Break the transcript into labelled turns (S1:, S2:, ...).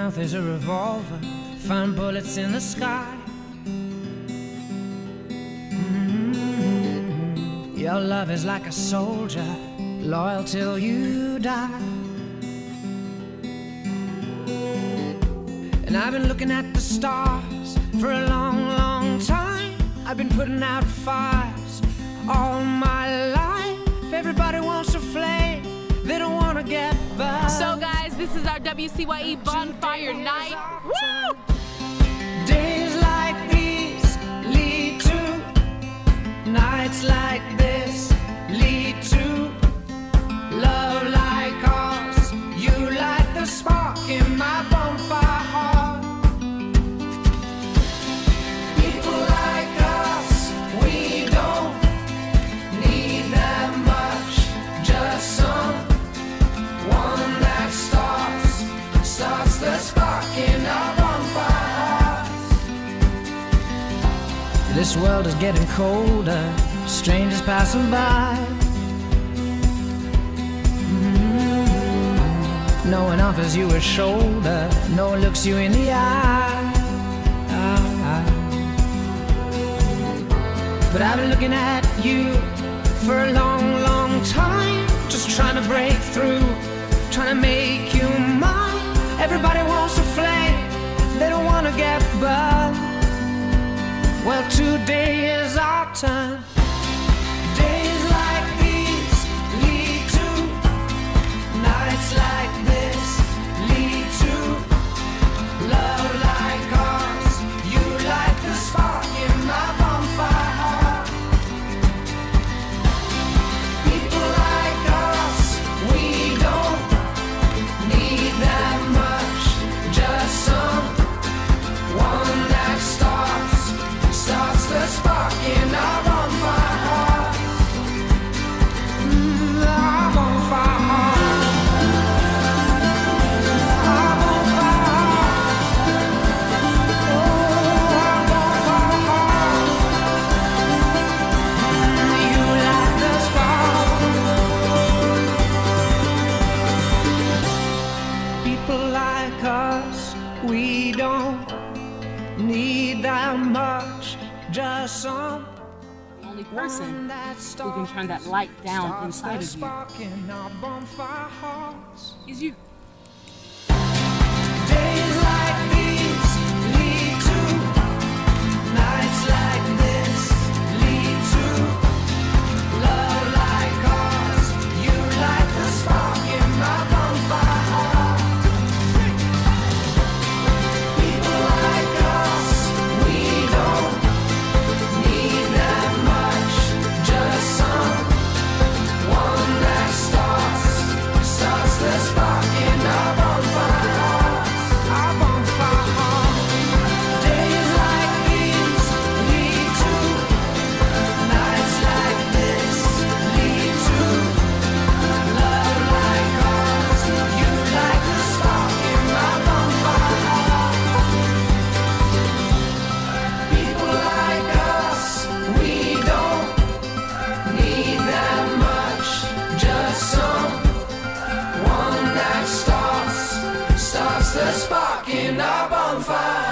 S1: mouth is a revolver, find bullets in the sky. Your love is like a soldier, loyal till you die. And I've been looking at the stars for a long, long time. I've been putting out fires all my life. Everybody wants a flame, they don't want to get burned.
S2: So guys, this is our WCYE Bonfire Night. Woo!
S1: Days like these lead to nights like this, lead to love like ours. You light the spark in my bonfire heart. People like us, we don't need that much, just someone that starts the spark in our bonfire hearts. This world is getting colder, strangers passing by. No one offers you a shoulder, no one looks you in the eye. But I've been looking at you for a long, long time, just trying to break through, trying to make you mine. Everybody wants a flame, they don't want to get burned. Well, today is our turn. Days like these lead to nights like this, lead to love like ours. You light the spark in my bonfire heart. People like us, we don't need that much, just someone that starts the spark in our bonfire heart. Our bonfire heart. Our bonfire heart. Oh, our bonfire heart. You light the spark. People like us, we don't need that much, just some.
S2: The only person who can turn that light down inside of you is you.
S1: Days like these lead to nights like this, lead to love like ours. You light the spark in my bonfire heart. People like us, we don't need that much, just someone that starts the spark in our bonfire hearts. Our bonfire heart. Days like these lead to nights like this, lead to love like ours. You light the spark in my bonfire heart. People like us, we don't need that much, just someone that starts the spark in our bonfire.